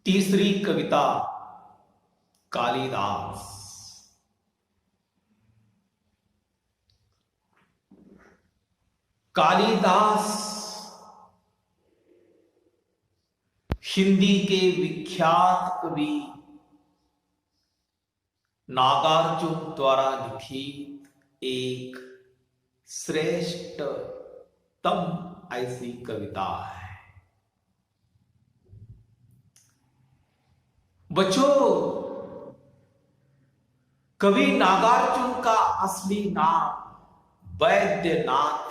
तीसरी कविता कालिदास। कालिदास हिंदी के विख्यात कवि नागार्जुन द्वारा लिखित एक श्रेष्ठतम ऐसी कविता है। बच्चों, कवि नागार्जुन का असली नाम वैद्यनाथ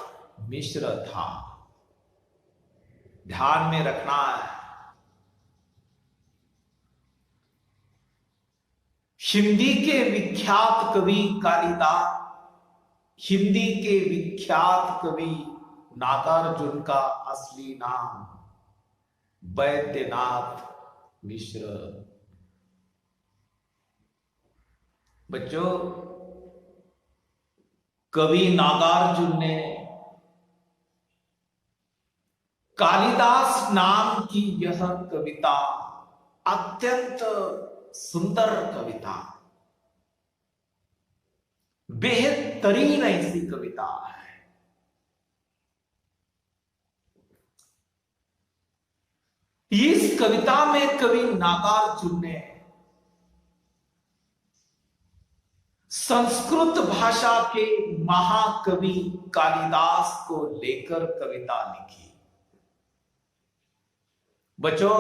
मिश्र था। ध्यान में रखना है, हिंदी के विख्यात कवि कालिदास, हिंदी के विख्यात कवि नागार्जुन का असली नाम वैद्यनाथ मिश्र। बच्चों, कवि नागार्जुन ने कालिदास नाम की यह कविता अत्यंत सुंदर कविता, बेहतरीन ऐसी कविता है। इस कविता में कवि नागार्जुन ने संस्कृत भाषा के महाकवि कालिदास को लेकर कविता लिखी। बच्चों,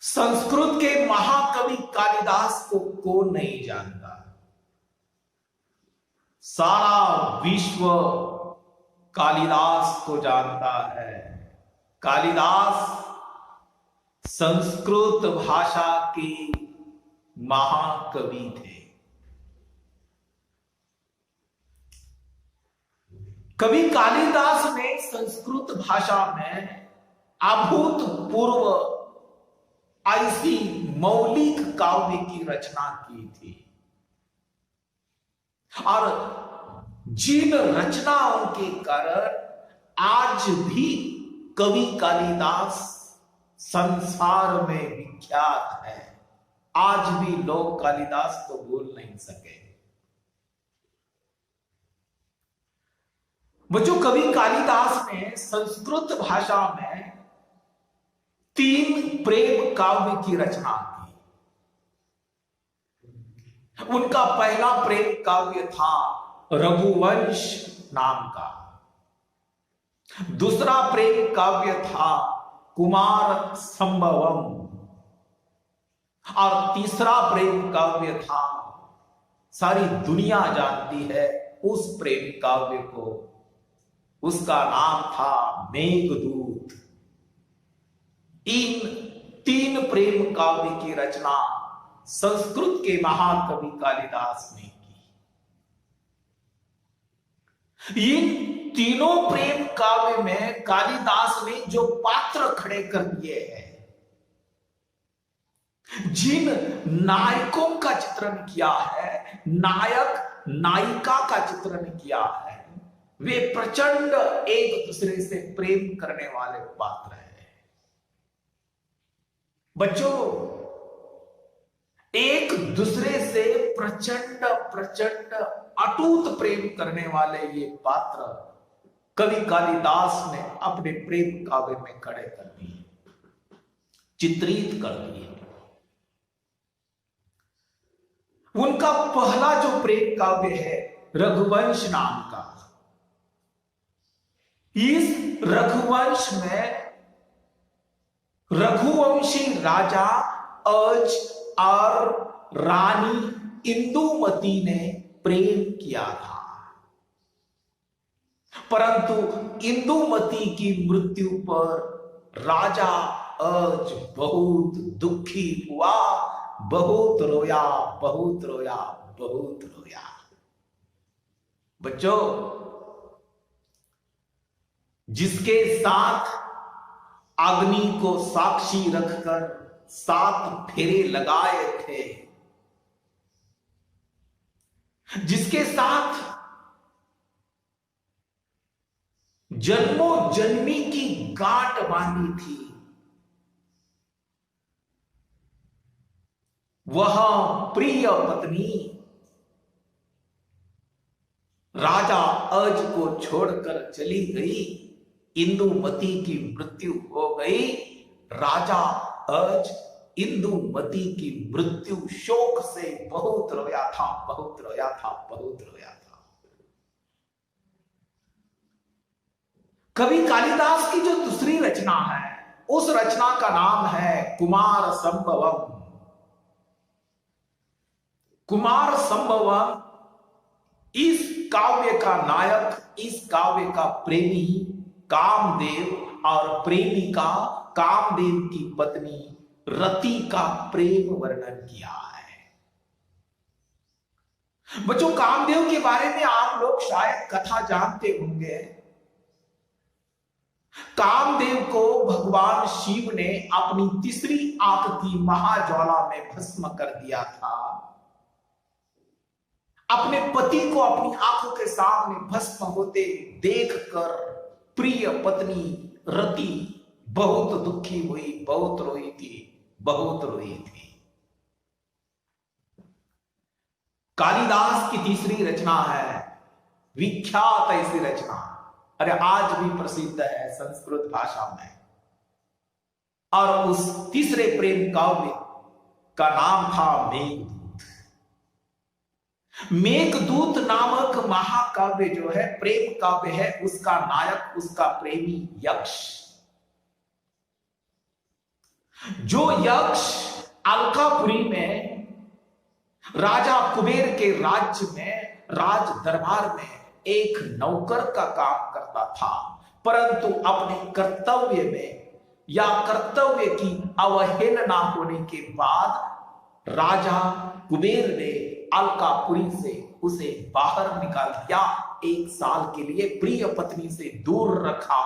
संस्कृत के महाकवि कालिदास को कौन नहीं जानता? सारा विश्व कालिदास को जानता है। कालिदास संस्कृत भाषा के महाकवि थे। कवि कालिदास ने संस्कृत भाषा में अभूतपूर्व ऐसी मौलिक काव्य की रचना की थी, और जिन रचनाओं के कारण आज भी कवि कालिदास संसार में विख्यात है। आज भी लोग कालिदास को भूल नहीं सके। बच्चों, कवि कालिदास ने संस्कृत भाषा में 3 प्रेम काव्य की रचना की। उनका पहला प्रेम काव्य था रघुवंश नाम का, दूसरा प्रेम काव्य था कुमार संभवम, और तीसरा प्रेम काव्य था, सारी दुनिया जानती है उस प्रेम काव्य को, उसका नाम था मेघदूत। इन 3 प्रेम काव्य की रचना संस्कृत के महाकवि कालिदास ने की। इन तीनों प्रेम काव्य में कालिदास ने जो पात्र खड़े कर दिए हैं, जिन नायकों का चित्रण किया है, नायक नायिका का चित्रण किया है, वे प्रचंड एक दूसरे से प्रेम करने वाले पात्र हैं। बच्चों, एक दूसरे से प्रचंड अटूट प्रेम करने वाले ये पात्र कवि कालिदास ने अपने प्रेम काव्य में खड़े कर दिए, चित्रित कर दिए। उनका पहला जो प्रेम काव्य है रघुवंश नाम का, इस रघुवंश में रघुवंशी राजा अज और रानी इंदुमती ने प्रेम किया था, परंतु इंदुमती की मृत्यु पर राजा अज बहुत दुखी हुआ, बहुत रोया, बहुत रोया, बहुत रोया। बच्चों, जिसके साथ अग्नि को साक्षी रखकर 7 फेरे लगाए थे, जिसके साथ जन्मों जन्मी की गांठ बांधी थी, वह प्रिय पत्नी राजा अज को छोड़कर चली गई। इंदुमती की मृत्यु हो गई। राजा अज इंदुमती की मृत्यु शोक से बहुत रोया था, बहुत रोया था, बहुत रोया था। कवि कालिदास की जो दूसरी रचना है, उस रचना का नाम है कुमार संभवम। कुमार संभवम इस काव्य का नायक, इस काव्य का प्रेमी कामदेव और प्रेमिका कामदेव की पत्नी रति का प्रेम वर्णन किया है। बच्चों, कामदेव के बारे में आप लोग शायद कथा जानते होंगे। कामदेव को भगवान शिव ने अपनी तीसरी आंख की महाज्वाला में भस्म कर दिया था। अपने पति को अपनी आंखों के सामने भस्म होते देखकर प्रिय पत्नी रति बहुत दुखी हुई, बहुत रोई थी, बहुत रोई थी। कालिदास की तीसरी रचना है विख्यात ऐसी रचना, अरे आज भी प्रसिद्ध है संस्कृत भाषा में, और उस तीसरे प्रेम काव्य का नाम था मेघदूत। मेघदूत नामक महाकाव्य जो है, प्रेम काव्य है, उसका नायक, उसका प्रेमी यक्ष। जो यक्ष अलकापुरी में राजा कुबेर के राज्य में, राज दरबार में एक नौकर का काम करता था, परंतु अपने कर्तव्य में या कर्तव्य की अवहेलना होने के बाद राजा कुबेर ने अलकापुरी से उसे बाहर निकाल दिया। 1 साल के लिए प्रिय पत्नी से दूर रखा,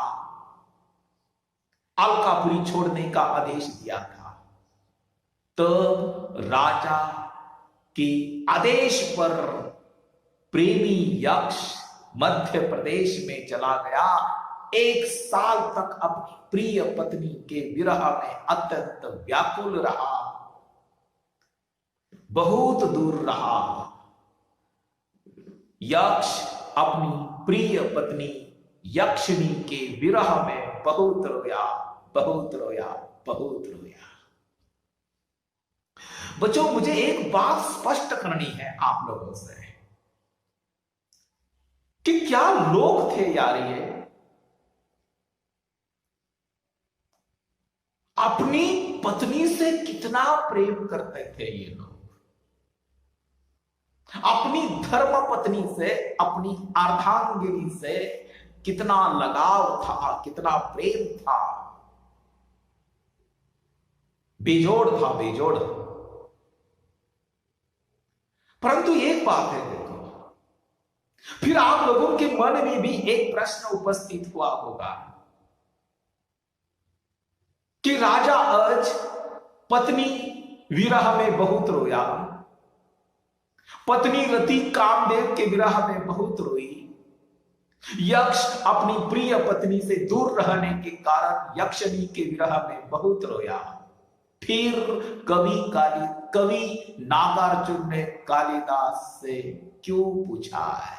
अलकापुरी छोड़ने का आदेश दिया था। तो राजा के आदेश पर प्रेमी यक्ष मध्य प्रदेश में चला गया। 1 साल तक अपनी प्रिय पत्नी के विरह में अत्यंत व्याकुल रहा, बहुत दूर रहा। यक्ष अपनी प्रिय पत्नी यक्षिणी के विरह में बहुत रोया, बहुत रोया, बहुत रोया। बच्चों, मुझे एक बात स्पष्ट करनी है आप लोगों से कि क्या लोग थे यार ये, अपनी पत्नी से कितना प्रेम करते थे ये लोग, अपनी धर्म पत्नी से, अपनी अर्धांगिनी से कितना लगाव था, कितना प्रेम था, बेजोड़ था, बेजोड़। परंतु एक बात है, देखो, फिर आप लोगों के मन में भी एक प्रश्न उपस्थित हुआ होगा कि राजा अज पत्नी विरह में बहुत रोया, पत्नी रति कामदेव के विरह में बहुत रोई, यक्ष अपनी प्रिय पत्नी से दूर रहने के कारण यक्षिणी के विरह में बहुत रोया। फिर कवि नागार्जुन ने कालिदास से क्यों पूछा है?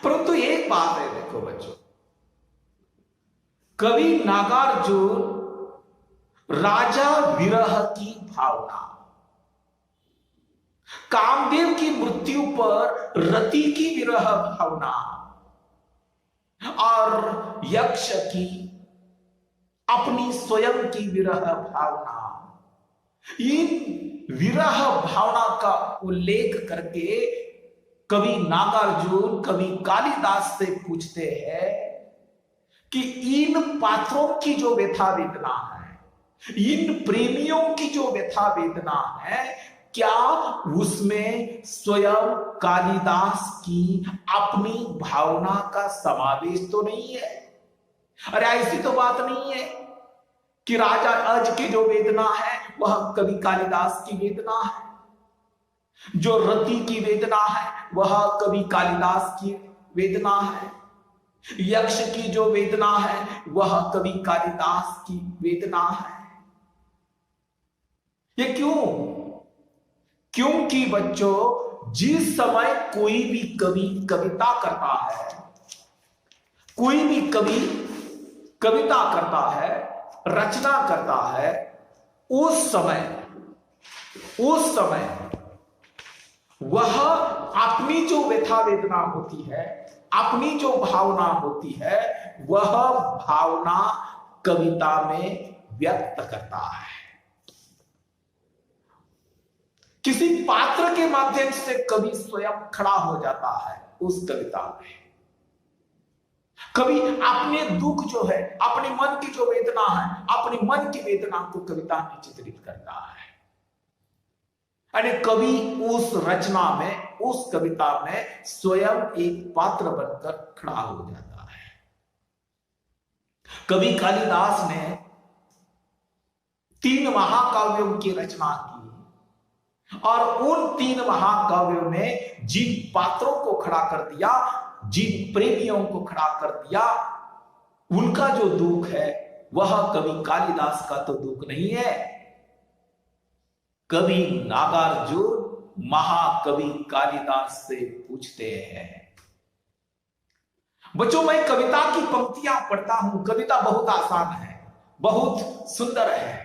परंतु एक बात है, देखो बच्चों, कवि नागार्जुन राजा विरह की भावना, कामदेव की मृत्यु पर रति की विरह भावना और यक्ष की अपनी स्वयं की विरह भावना, इन विरह भावना का उल्लेख करके कवि नागार्जुन कवि कालिदास से पूछते हैं कि इन पात्रों की जो व्यथा वेदना है, इन प्रेमियों की जो व्यथा वेदना है, क्या उसमें स्वयं कालिदास की अपनी भावना का समावेश तो नहीं है? अरे ऐसी तो बात नहीं है कि राजा अज की जो वेदना है वह कवि कालिदास की वेदना है, जो रति की वेदना है वह कवि कालिदास की वेदना है, यक्ष की जो वेदना है वह कवि कालिदास की वेदना है। ये क्यों? क्योंकि बच्चों, जिस समय कोई भी कवि कविता करता है, कोई भी कवि कविता करता है, रचना करता है, उस समय वह अपनी जो व्यथा वेदना होती है, अपनी जो भावना होती है, वह भावना कविता में व्यक्त करता है। किसी पात्र के माध्यम से कवि स्वयं खड़ा हो जाता है उस कविता में। कवि अपने दुख जो है, अपने मन की जो वेदना है, अपने मन की वेदना को कविता में चित्रित करता है। यानी कवि उस रचना में, उस कविता में स्वयं एक पात्र बनकर खड़ा हो जाता है। कवि कालिदास ने 3 महाकाव्यों की रचना की और उन 3 महाकाव्यों में जिन पात्रों को खड़ा कर दिया, जिन प्रेमियों को खड़ा कर दिया, उनका जो दुख है वह कवि कालिदास का तो दुख नहीं है। कवि नागार्जुन महाकवि कालिदास से पूछते हैं। बच्चों, मैं कविता की पंक्तियां पढ़ता हूं। कविता बहुत आसान है, बहुत सुंदर है।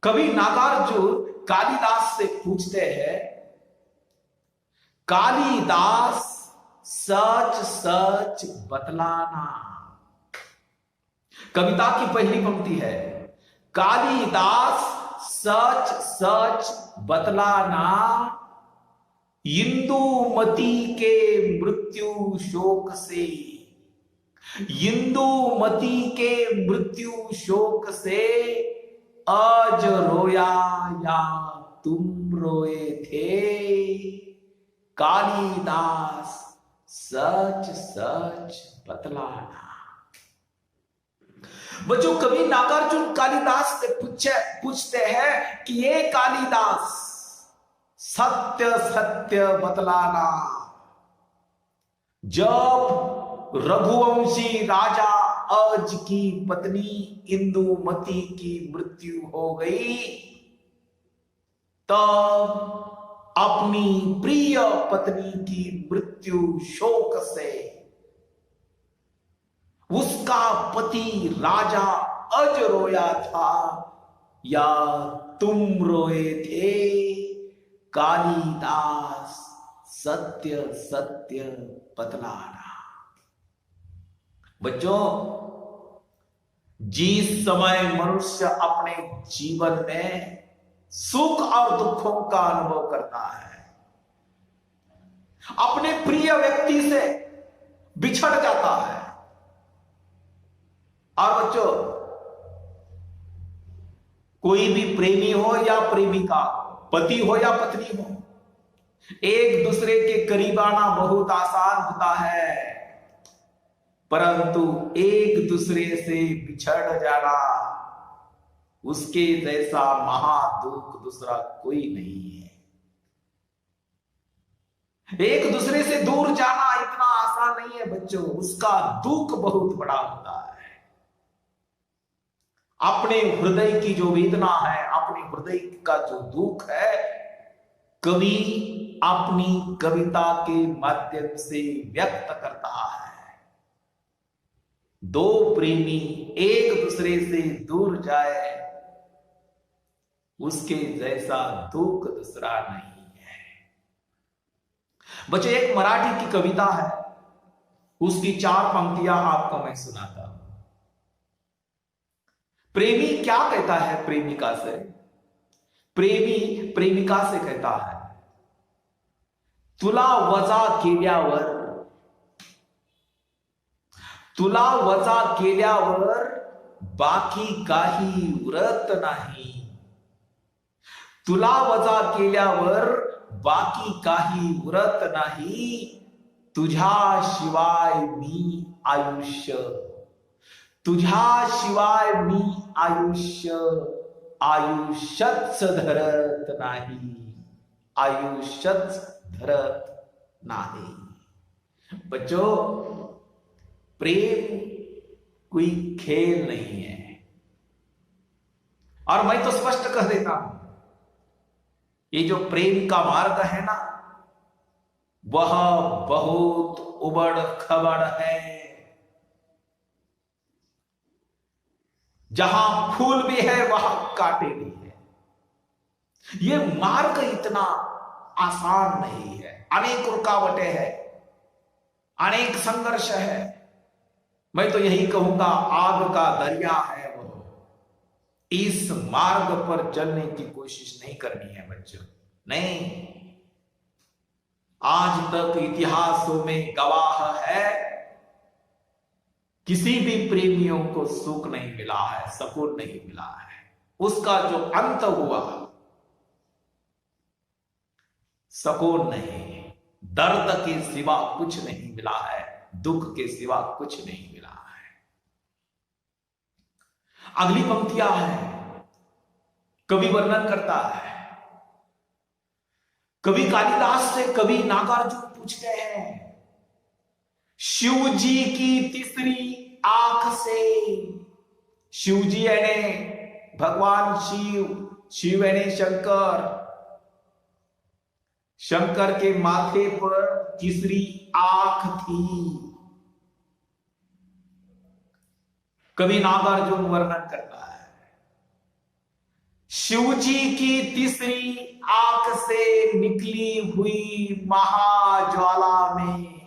कवि नागार्जुन कालिदास से पूछते हैं, कालिदास सच सच बतलाना। कविता की पहली पंक्ति है, कालिदास सच सच बतलाना, इंदुमती के मृत्यु शोक से, इंदुमती के मृत्यु शोक से आज रोया या तुम रोए थे, कालिदास सच सच बतलाना। बच्चों, कवि नागार्जुन कालिदास से पूछते हैं कि ये कालिदास सत्य सत्य बतलाना, जब रघुवंशी राजा अज की पत्नी इंदुमती की मृत्यु हो गई, तब अपनी प्रिय पत्नी की मृत्यु शोक से उसका पति राजा अज रोया था या तुम रोए थे, कालिदास सत्य सत्य बतलाना। बच्चों, जिस समय मनुष्य अपने जीवन में सुख और दुखों का अनुभव करता है, अपने प्रिय व्यक्ति से बिछड़ जाता है, और बच्चों, कोई भी प्रेमी हो या प्रेमिका, पति हो या पत्नी हो, एक दूसरे के करीब आना बहुत आसान होता है, परंतु एक दूसरे से बिछड़ जाना, उसके जैसा महादुख दूसरा कोई नहीं है। एक दूसरे से दूर जाना इतना आसान नहीं है बच्चों, उसका दुख बहुत बड़ा होता है। अपने हृदय की जो वेदना है, अपने हृदय का जो दुख है, कवि अपनी कविता के माध्यम से व्यक्त करता है। दो प्रेमी एक दूसरे से दूर जाए, उसके जैसा दुख दूसरा नहीं है। बच्चों, एक मराठी की कविता है, उसकी 4 पंक्तियां आपको मैं सुनाता हूं। प्रेमी क्या कहता है प्रेमिका से? प्रेमी प्रेमिका से कहता है, तुला वजा केल्यावर, तुला वजा केल्यावर बाकी काही उरत नाही, तुला वजा केल्यावर बाकी काही उरत नाही, तुझ्याशिवाय मी आयुष्य, तुझ्याशिवाय मी आयुष्य आयुष्यच धरत नाही, आयुष्यच धरत नाही। बच्चों, प्रेम कोई खेल नहीं है, और मैं तो स्पष्ट कह देता हूं, ये जो प्रेम का मार्ग है ना, वह बहुत उबड़ खबड़ है। जहां फूल भी है वहां कांटे भी है। ये मार्ग इतना आसान नहीं है, अनेक रुकावटें हैं, अनेक संघर्ष है। मैं तो यही कहूंगा, आग का दरिया है वो। इस मार्ग पर चलने की कोशिश नहीं करनी है बच्चों, नहीं। आज तक इतिहासों में गवाह है, किसी भी प्रेमियों को सुख नहीं मिला है, सुकून नहीं मिला है। उसका जो अंत हुआ, सुकून नहीं, दर्द के सिवा कुछ नहीं मिला है, दुख के सिवा कुछ नहीं मिला है। अगली पंक्तियां है, कवि वर्णन करता है। कवि कालिदास से कवि नागार्जुन पूछते हैं, शिव जी की तीसरी आंख से, शिव जी यानी भगवान शिव, शिव यानी शंकर, शंकर के माथे पर तीसरी आंख थी। कवि नागार्जुन वर्णन करता है, शिव जी की तीसरी आंख से निकली हुई महाज्वाला में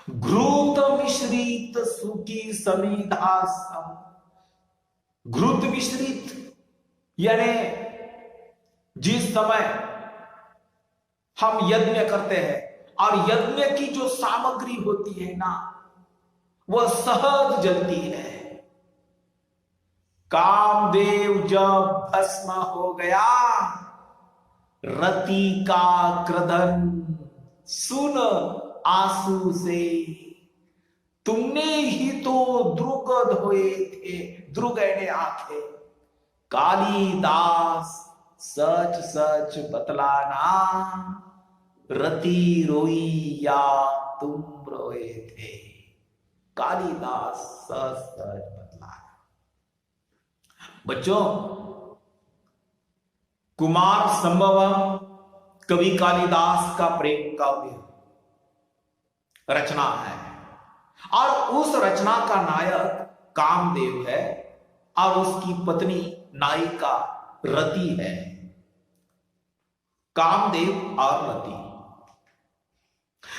घृत मिश्रित सूखी समीधा सम। घृत मिश्रित यानी जिस समय हम यज्ञ करते हैं और यज्ञ की जो सामग्री होती है ना, वह सहज जलती है। कामदेव जब भस्म हो गया, रति का क्रदन सुन आंसू से, तुमने ही तो द्रुगध हुए थे, द्रुगैने आंखें। कालिदास सच सच बतलाना, रति रोई या तुम रोए थे। कालिदास सच सच बतलाना। बच्चों, कुमार संभवम कवि कालिदास का प्रेम काव्य रचना है, और उस रचना का नायक कामदेव है और उसकी पत्नी नायिका रति है। कामदेव और रति।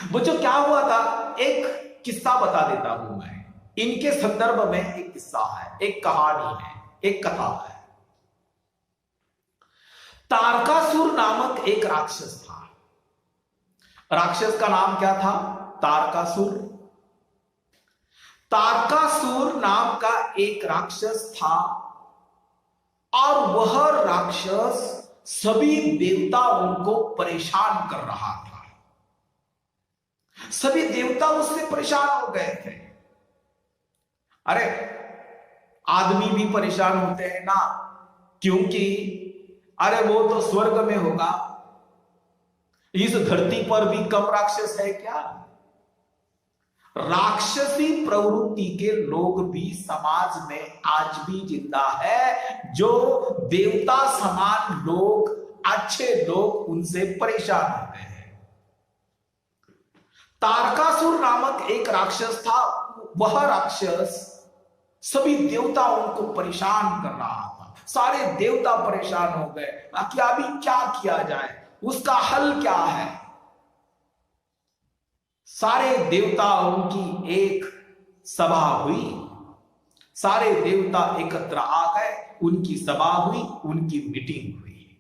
बच्चों, क्या हुआ था, एक किस्सा बता देता हूं मैं। इनके संदर्भ में एक किस्सा है, एक कहानी है, एक कथा है। तारकासुर नामक एक राक्षस था। राक्षस का नाम क्या था? तारकासुर। तारकासुर नाम का एक राक्षस था, और वह राक्षस सभी देवताओं को परेशान कर रहा था। सभी देवता उससे परेशान हो गए थे। अरे, आदमी भी परेशान होते हैं ना, क्योंकि अरे वो तो स्वर्ग में होगा, इस धरती पर भी कम राक्षस है क्या? राक्षसी प्रवृत्ति के लोग भी समाज में आज भी जिंदा है। जो देवता समान लोग, अच्छे लोग, उनसे परेशान हो गए हैं। तारकासुर नामक एक राक्षस था। वह राक्षस सभी देवताओं को परेशान कर रहा था। सारे देवता परेशान हो गए कि अभी क्या किया जाए, उसका हल क्या है। सारे देवताओं की एक सभा हुई, सारे देवता एकत्र आ गए, उनकी सभा हुई, उनकी मीटिंग हुई।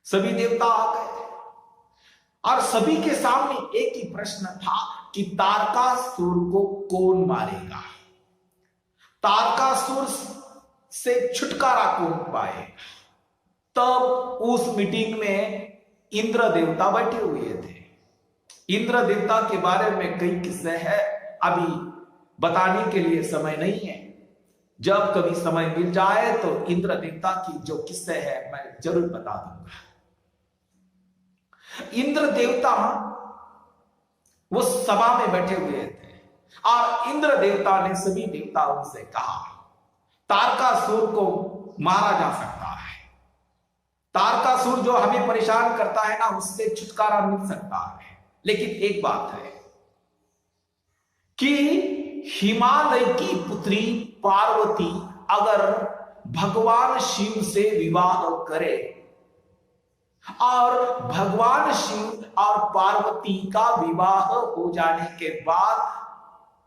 सभी देवता आ गए और सभी के सामने एक ही प्रश्न था कि तारकासुर को कौन मारेगा, तारकासुर से छुटकारा कौन पाए। तब उस मीटिंग में इंद्र देवता बैठे हुए थे। इंद्र देवता के बारे में कई किस्से हैं, अभी बताने के लिए समय नहीं है। जब कभी समय मिल जाए तो इंद्र देवता की जो किस्से हैं मैं जरूर बता दूंगा। इंद्र देवता वो सभा में बैठे हुए थे और इंद्र देवता ने सभी देवताओं से कहा, तारकासुर को मारा जा सकता है। तारकासुर जो हमें परेशान करता है ना, उससे छुटकारा मिल सकता है। लेकिन एक बात है कि हिमालय की पुत्री पार्वती अगर भगवान शिव से विवाह करे और भगवान शिव और पार्वती का विवाह हो जाने के बाद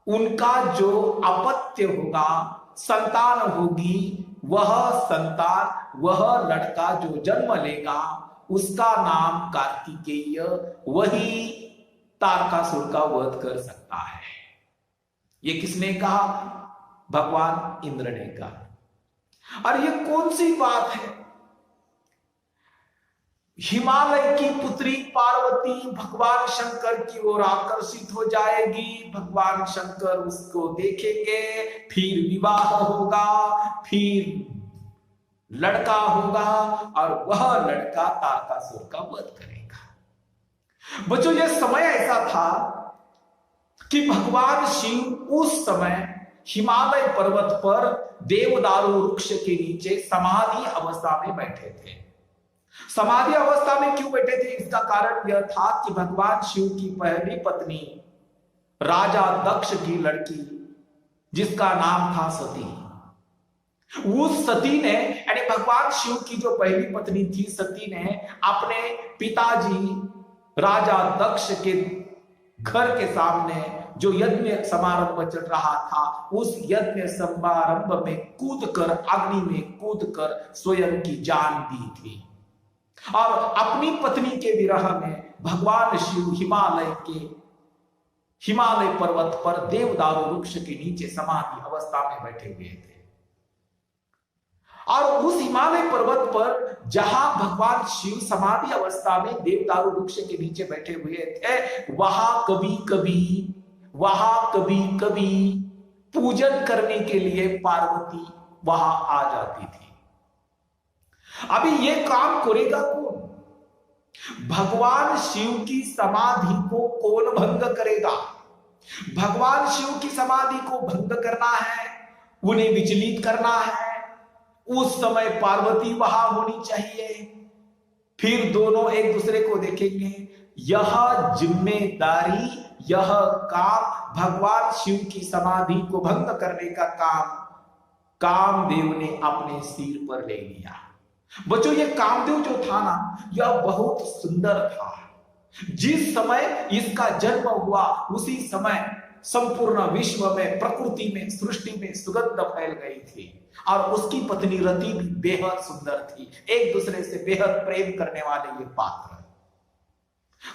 उनका जो अपत्य होगा, संतान होगी, वह संतान, वह लड़का जो जन्म लेगा उसका नाम कार्तिकेय, वही तारकासुर का वध कर सकता है। ये किसने कहा? भगवान इंद्र ने कहा। और ये कौन सी बात है? हिमालय की पुत्री पार्वती भगवान शंकर की ओर आकर्षित हो जाएगी, भगवान शंकर उसको देखेंगे, फिर विवाह होगा, फिर लड़का होगा और वह लड़का तारकासुर का वध करेगा। बच्चों, यह समय ऐसा था कि भगवान शिव उस समय हिमालय पर्वत पर देवदारू वृक्ष के नीचे समाधि अवस्था में बैठे थे। समाधि अवस्था में क्यों बैठे थे? इसका कारण यह था कि भगवान शिव की पहली पत्नी राजा दक्ष की लड़की, जिसका नाम था सती, उस सती ने, यानी भगवान शिव की जो पहली पत्नी थी सती ने अपने पिताजी राजा दक्ष के घर के सामने जो यज्ञ समारंभ चल रहा था, उस यज्ञ समारंभ में कूदकर, अग्नि में कूदकर स्वयं की जान दी थी। और अपनी पत्नी के विरह में भगवान शिव हिमालय पर्वत पर देवदारू वृक्ष के नीचे समाधि अवस्था में बैठे हुए थे। और उस हिमालय पर्वत पर जहां भगवान शिव समाधि अवस्था में देवदारू वृक्ष के नीचे बैठे हुए थे, वहां कभी कभी पूजन करने के लिए पार्वती वहां आ जाती थी। अभी ये काम करेगा कौन? भगवान शिव की समाधि को कौन भंग करेगा? भगवान शिव की समाधि को भंग करना है, उन्हें विचलित करना है। उस समय पार्वती वहां होनी चाहिए, फिर दोनों एक दूसरे को देखेंगे। यह जिम्मेदारी, यह काम, भगवान शिव की समाधि को भंग करने का काम कामदेव ने अपने सिर पर ले लिया। बच्चों, ये कामदेव जो था ना, यह बहुत सुंदर था। जिस समय इसका जन्म हुआ उसी समय संपूर्ण विश्व में, प्रकृति में, सृष्टि में सुगंध फैल गई थी। और उसकी पत्नी रति भी बेहद सुंदर थी। एक दूसरे से बेहद प्रेम करने वाले ये पात्र।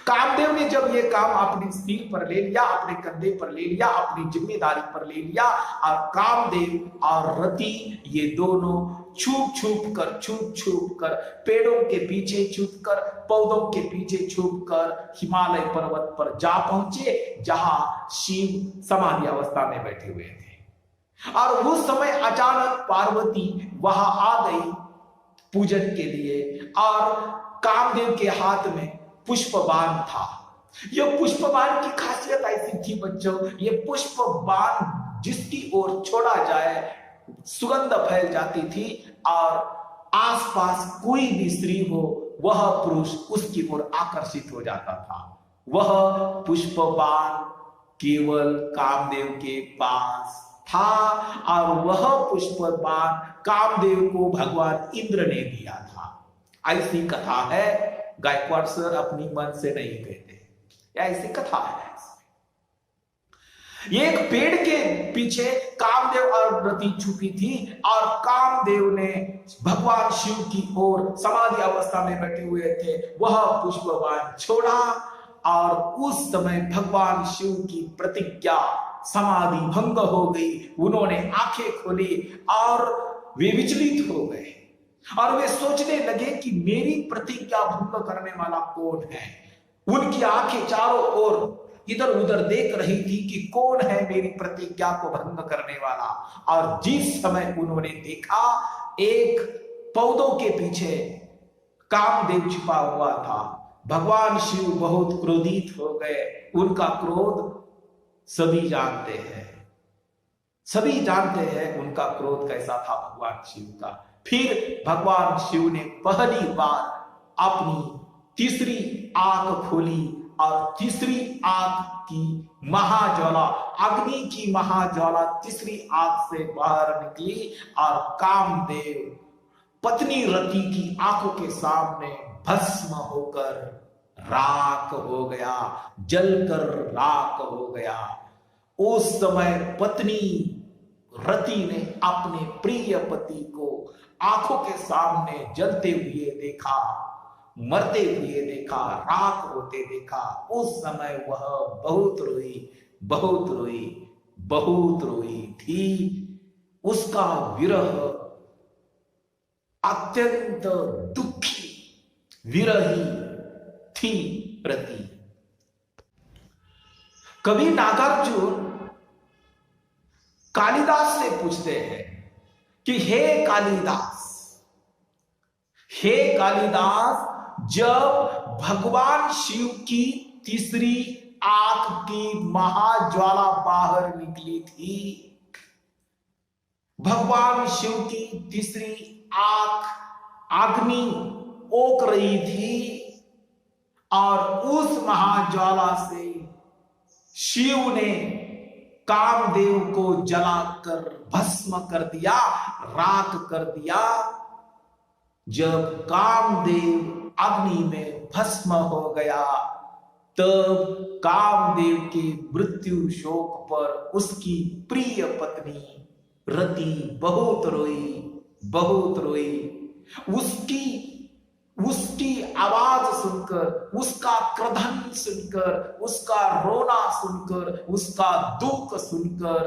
कामदेव ने जब ये काम अपने सिर पर ले लिया, अपने कंधे पर ले लिया, अपनी जिम्मेदारी पर ले लिया, और कामदेव और रति ये दोनों छुप छुप कर पेड़ों के पीछे छुप कर, पौधों के पीछे छुप कर हिमालय पर्वत पर जा पहुंचे, जहां शिव समाधि अवस्था में बैठे हुए थे। और उस समय अचानक पार्वती वहां आ गई पूजन के लिए, और कामदेव के हाथ में पुष्प बाण था। यह पुष्प बाण की खासियत ऐसी थी बच्चों, ये पुष्प बाण जिसकी ओर छोड़ा जाए सुगंध फैल जाती थी, और आसपास कोई भी स्त्री हो, वह पुरुष उसकी ओर आकर्षित हो जाता था। वह पुष्प बाण केवल कामदेव के पास था, और वह पुष्प बाण कामदेव को भगवान इंद्र ने दिया था। ऐसी कथा है, गायकवाड़ सर अपनी मन से नहीं कहते, ऐसी कथा है। एक पेड़ के पीछे कामदेव और रति छुपी थी, और कामदेव ने भगवान शिव की ओर समाधि अवस्था में बैठे हुए थे, वह पुष्प बाण छोड़ा, और उस समय भगवान शिव की प्रतिज्ञा समाधि भंग हो गई। उन्होंने आंखें खोली और वे विचलित हो गए, और वे सोचने लगे कि मेरी प्रतिज्ञा भंग करने वाला कौन है। उनकी आंखें चारों ओर इधर उधर देख रही थी कि कौन है मेरी प्रतिज्ञा को भंग करने वाला। और जिस समय उन्होंने देखा, एक पौधों के पीछे कामदेव छिपा हुआ था। भगवान शिव बहुत क्रोधित हो गए। उनका क्रोध सभी जानते हैं। सभी जानते हैं उनका क्रोध कैसा था भगवान शिव का। फिर भगवान शिव ने पहली बार अपनी तीसरी आंख खोली और तीसरी आंख की महाज्वाला, अग्नि की महाज्वाला तीसरी आंख से बाहर निकली और कामदेव पत्नी रति की आंखों के सामने भस्म होकर राख हो गया, जलकर राख हो गया। उस समय पत्नी रति ने अपने प्रिय पति को आंखों के सामने जलते हुए देखा, मरते हुए देखा, राख होते देखा। उस समय वह बहुत रोई, बहुत रोई, बहुत रोई थी। उसका विरह अत्यंत दुखी विरही थी रति। कवि नागार्जुन कालिदास से पूछते हैं कि हे कालिदास, हे कालिदास, जब भगवान शिव की तीसरी आंख की महाज्वाला बाहर निकली थी, भगवान शिव की तीसरी आंख अग्नि ओक रही थी और उस महाज्वाला से शिव ने कामदेव को जलाकर भस्म कर दिया, राख कर दिया। जब कामदेव अग्नि में भस्म हो गया, तब कामदेव के मृत्यु शोक पर उसकी प्रिय पत्नी रति बहुत रोई, बहुत रोई। उसकी आवाज सुनकर, उसका क्रधन सुनकर, उसका रोना सुनकर, उसका दुख सुनकर,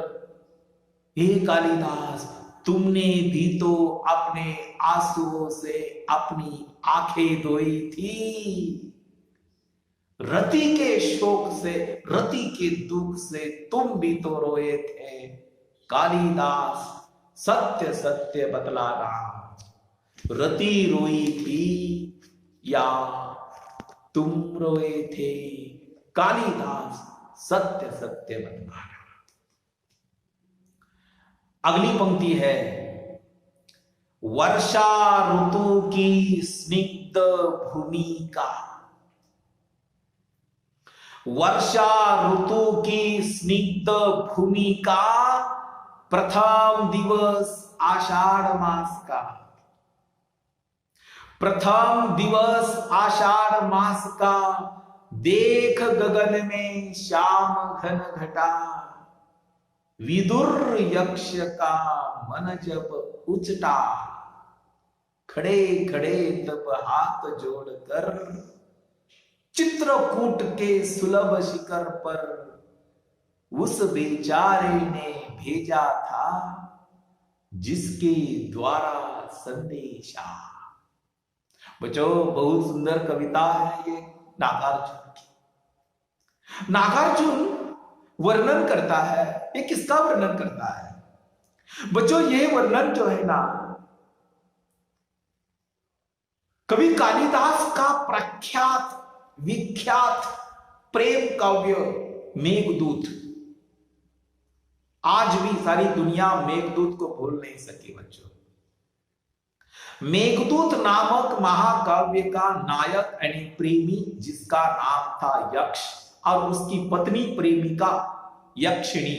हे कालिदास, तुमने भी तो अपने आंसुओं से अपनी आंखें धोई थी। रति के शोक से, रति के दुख से तुम भी तो रोए थे। कालिदास सत्य सत्य बतलाना, रति रोई थी या तुम रोए थे? कालिदास सत्य सत्य बतलाना। अगली पंक्ति है, वर्षा ऋतु की स्निग्ध भूमिका, वर्षा ऋतु की स्निग्ध भूमिका, प्रथम दिवस आषाढ़ मास का, प्रथम दिवस आषाढ़ मास का, देख गगन में श्याम घन घटा, विदुर यक्ष का मन जब उचटा, खड़े खड़े तब हाथ जोड़कर, चित्रकूट के सुलभ शिखर पर उस बेचारे ने भेजा था, जिसके द्वारा संदेशा। बच्चों, बहुत सुंदर कविता है ये नागार्जुन की। नागार्जुन वर्णन करता है, ये किसका वर्णन करता है? बच्चों, ये वर्णन जो है ना, कवि कालिदास का प्रख्यात विख्यात प्रेम काव्य मेघदूत। आज भी सारी दुनिया मेघदूत को भूल नहीं सकी बच्चों। मेघदूत नामक महाकाव्य का नायक यानी प्रेमी, जिसका नाम था यक्ष, और उसकी पत्नी प्रेमिका यक्षिणी,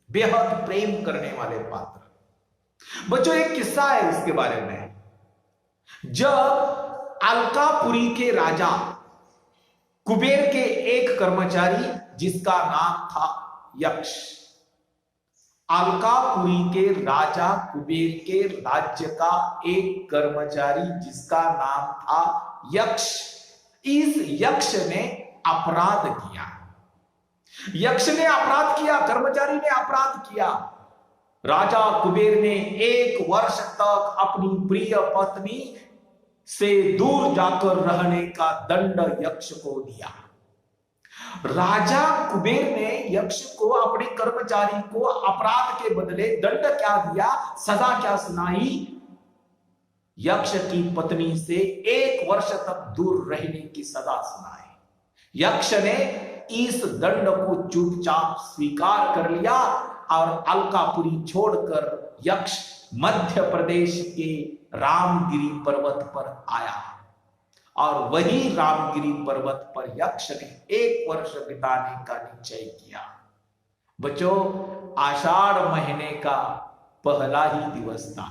बेहद प्रेम करने वाले पात्र। बच्चों, एक किस्सा है उसके बारे में। जब अलकापुरी के राजा कुबेर के एक कर्मचारी, जिसका नाम था यक्ष, अलकापुरी के राजा कुबेर के राज्य का एक कर्मचारी जिसका नाम था यक्ष, इस यक्ष ने अपराध किया। यक्ष ने अपराध किया, कर्मचारी ने अपराध किया। राजा कुबेर ने 1 वर्ष तक अपनी प्रिय पत्नी से दूर जाकर रहने का दंड यक्ष को दिया। राजा कुबेर ने यक्ष को, अपने कर्मचारी को अपराध के बदले दंड क्या दिया, सजा क्या सुनाई? यक्ष की पत्नी से 1 वर्ष तक दूर रहने की सजा सुनाई। यक्ष ने इस दंड को चुपचाप स्वीकार कर लिया और अलकापुरी छोड़कर यक्ष मध्य प्रदेश के रामगिरी पर्वत पर आया और वही रामगिरी पर्वत पर यक्ष ने 1 वर्ष बिताने का निश्चय किया। बच्चों, आषाढ़ महीने का पहला ही दिवस था।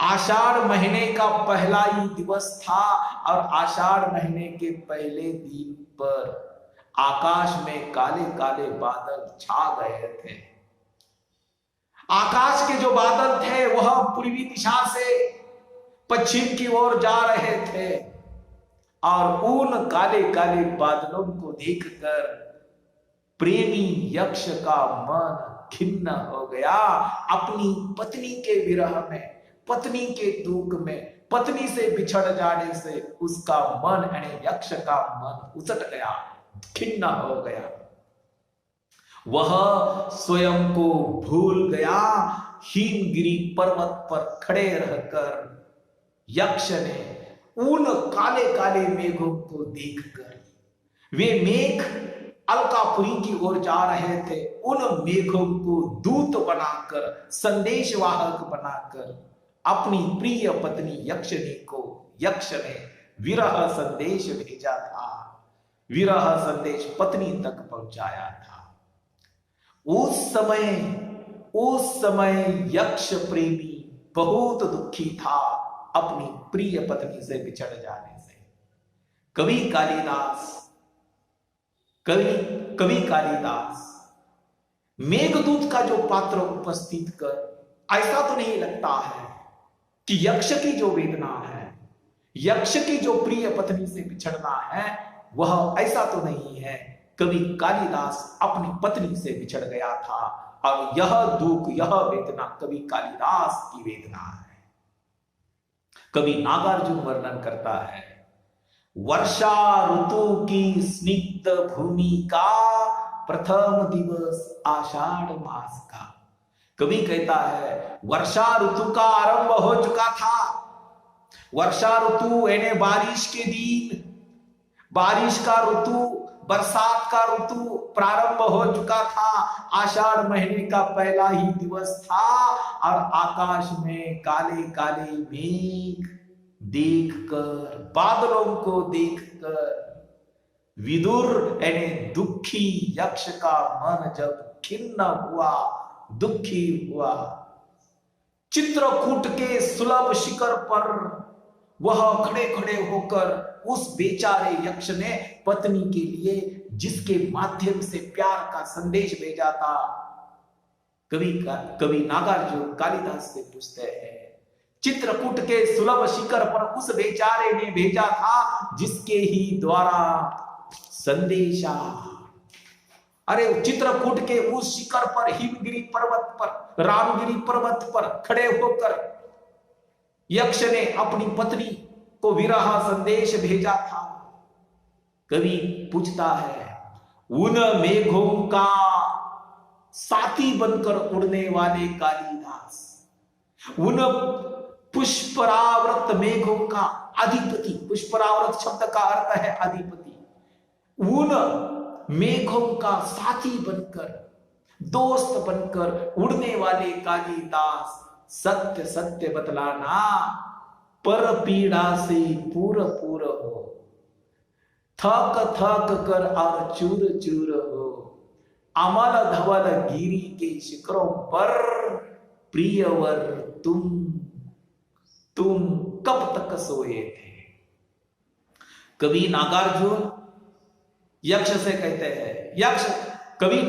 आषाढ़ महीने का पहला ही दिवस था और आषाढ़ महीने के पहले दिन पर आकाश में काले काले बादल छा गए थे। आकाश के जो बादल थे वह पूर्वी दिशा से पश्चिम की ओर जा रहे थे और उन काले काले बादलों को देखकर प्रेमी यक्ष का मन खिन्न हो गया। अपनी पत्नी के विरह में, पत्नी के दुख में, पत्नी से बिछड़ जाने से उसका मन, यानी यक्ष का मन उसट गया, खिन्न हो गया। वह स्वयं को भूल गया। हिमगिरी पर्वत पर खड़े रहकर यक्ष ने उन काले काले मेघों को देखकर, वे मेघ अलकापुरी की ओर जा रहे थे, उन मेघों को दूत बनाकर, संदेशवाहक बनाकर अपनी प्रिय पत्नी यक्षिणी को यक्ष ने विरह संदेश भेजा था, विरह संदेश पत्नी तक पहुंचाया था। उस समय यक्ष प्रेमी बहुत दुखी था अपनी प्रिय पत्नी से बिछड़ जाने से। कवि कालिदास मेघदूत का जो पात्र उपस्थित कर, ऐसा तो नहीं लगता है कि यक्ष की जो वेदना है, यक्ष की जो प्रिय पत्नी से बिछड़ना है, वह ऐसा तो नहीं है। कवि कालिदास अपनी पत्नी से बिछड़ गया था और यह दुख, यह वेदना कवि कालिदास की वेदना है। कवि नागार्जुन वर्णन करता है, वर्षा ऋतु की स्निग्ध भूमि का प्रथम दिवस आषाढ़ मास का। कवि कहता है वर्षा ऋतु का आरंभ हो चुका था। वर्षा ऋतु यानी बारिश के दिन, बारिश का ऋतु, बरसात का ऋतु प्रारंभ हो चुका था। आषाढ़ महीने का पहला ही दिवस था और आकाश में काले काले मेघ देखकर, बादलों को देखकर विदुर यानी दुखी यक्ष का मन जब खिन्न हुआ, दुखी हुआ, चित्रकूट के सुलभ शिखर पर वह खड़े खड़े होकर उस बेचारे यक्ष ने पत्नी के लिए जिसके माध्यम से प्यार का संदेश भेजा था, कवि नागार्जुन कालिदास से पूछते हैं, चित्रकूट के सुलभ शिखर पर उस बेचारे ने भेजा था जिसके ही द्वारा संदेशा। अरे चित्रकूट के उस शिखर पर, हिमगिरी पर्वत पर, रामगिरी पर्वत पर खड़े होकर यक्ष ने अपनी पत्नी को विरह संदेश भेजा था। कवि पूछता है, उन मेघों का साथी बनकर उड़ने वाले कालिदास, उन पुष्परावृत मेघों का अधिपति, पुष्परावृत शब्द का अर्थ है अधिपति, उन मेघों का साथी बनकर, दोस्त बनकर उड़ने वाले कालिदास, सत्य सत्य बतलाना, पर पीड़ा से पूर पूर हो, थक थक कर और चूर चूर हो, अमल धवल गिरी के शिखरों पर प्रियवर तुम कब तक सोए थे। कवि नागार्जुन यक्ष से कहते हैं, कवि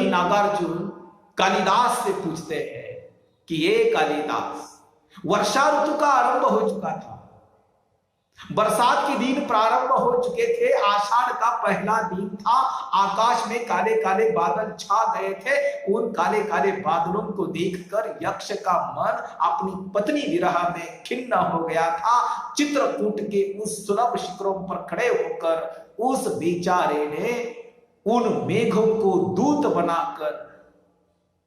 नागार्जुन कालिदास से पूछते हैं कि ये कालिदास, वर्षा ऋतु का आरंभ हो चुका था, बरसात के दिन प्रारंभ हो चुके थे, आषाढ़ का पहला दिन था, आकाश में काले काले बादल छा गए थे। उन काले काले बादलों को देखकर यक्ष का मन अपनी पत्नी विरह में खिन्न हो गया था। चित्रकूट के उस सुलभ शिखरों पर खड़े होकर उस बेचारे ने उन मेघों को दूत बनाकर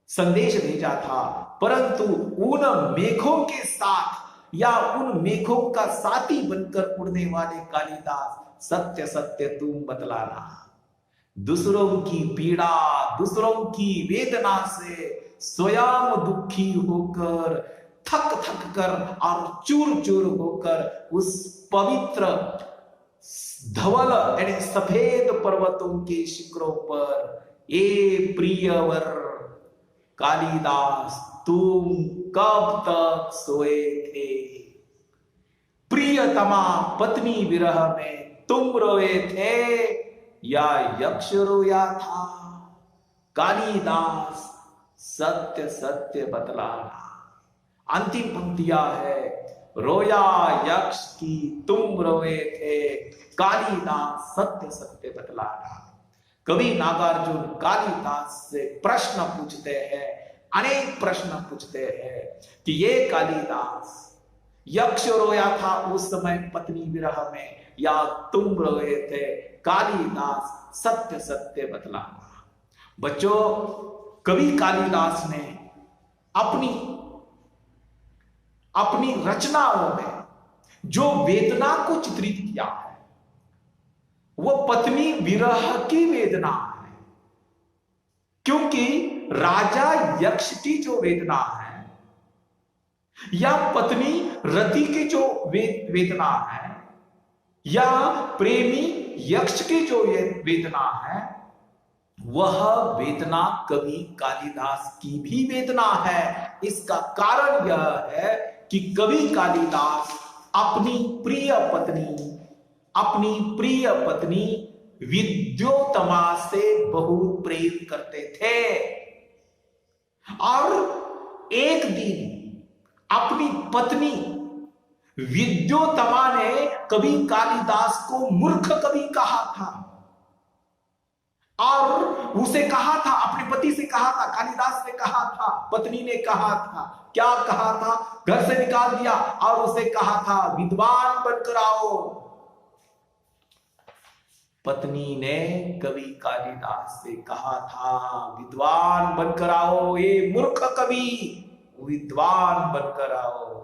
संदेश भेजा था, परंतु उन मेघों के साथ या उन मेघों का साथी बनकर उड़ने वाले कालिदास, सत्य सत्य तुम बतलाना, दूसरों की पीड़ा, दूसरों की वेदना से स्वयं दुखी होकर, थक थक कर और चूर चूर होकर उस पवित्र धवल यानी सफेद पर्वतों के शिखरों पर, ए प्रियवर कालिदास तुम कब तक सोए थे? प्रियतमा पत्नी विरह में तुम रोए थे या यक्ष रोया था? कालिदास सत्य सत्य बतलाना। अंतिम पंक्तियां है, रोया यक्ष की तुम रोए थे, कालिदास सत्य सत्य बतलाना। कवि नागार्जुन कालिदास से प्रश्न पूछते हैं, अनेक प्रश्न पूछते हैं कि ये कालिदास, यक्ष रोया था उस समय पत्नी विरह में या तुम रोए थे? कालिदास सत्य सत्य बतलाना। बच्चों, कवि कालिदास ने अपनी रचनाओं में जो वेदना को चित्रित किया है, वह पत्नी विरह की वेदना है। क्योंकि राजा यक्ष की जो वेदना है या पत्नी रति की जो वेदना है या प्रेमी यक्ष की जो वेदना है, वह वेदना कवि कालिदास की भी वेदना है। इसका कारण यह है कि कवि कालिदास अपनी प्रिय पत्नी विद्योत्तमा से बहुत प्रेम करते थे और एक दिन अपनी पत्नी विद्योत्तमा ने कवि कालिदास को मूर्ख कवि कहा था और उसे कहा था, अपने पति से कहा था, कालिदास ने कहा था, पत्नी ने कहा था, क्या कहा था? घर से निकाल दिया और उसे कहा था विद्वान बनकर आओ। पत्नी ने कवि कालिदास से कहा था विद्वान बनकर आओ, ये मूर्ख कवि, विद्वान बनकर आओ।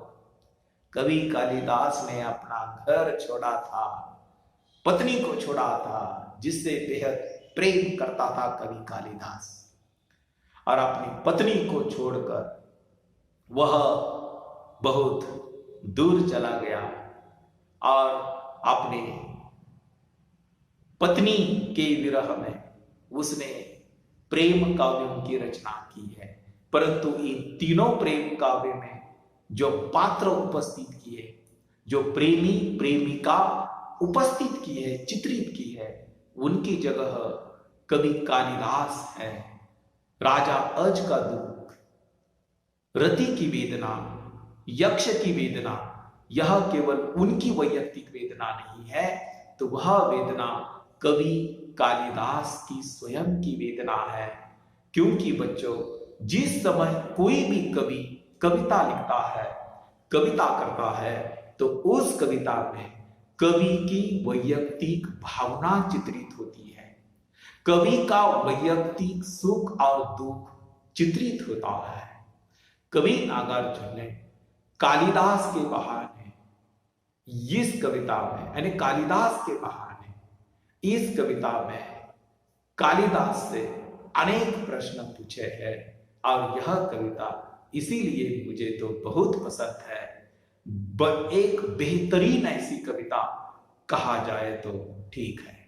कवि कालिदास ने अपना घर छोड़ा था, पत्नी को छोड़ा था, जिससे बेहद प्रेम करता था कवि कालिदास, और अपनी पत्नी को छोड़कर वह बहुत दूर चला गया और अपने पत्नी के विरह में उसने प्रेम काव्यों की रचना की है। परंतु इन तीनों प्रेम काव्य में जो पात्र उपस्थित किए, जो प्रेमी प्रेमिका उपस्थित की है, चित्रित की है, उनकी जगह कवि कालिदास है। राजा अज का दुख, रति की वेदना, यक्ष की वेदना, यह केवल उनकी वैयक्तिक वेदना नहीं है, तो वह वेदना कवि कालिदास की स्वयं की वेदना है। क्योंकि बच्चों, जिस समय कोई भी कवि कविता लिखता है, कविता करता है, तो उस कविता में कवि की वैयक्तिक भावना चित्रित होती है, कवि का वैयक्तिक सुख और दुख चित्रित होता है। कवि नागार्जुन ने कालिदास के बहाने इस कविता में, यानी कालिदास के बहाने इस कविता में कालिदास से अनेक प्रश्न पूछे हैं, और यह कविता इसीलिए मुझे तो बहुत पसंद है। एक बेहतरीन ऐसी कविता कहा जाए तो ठीक है।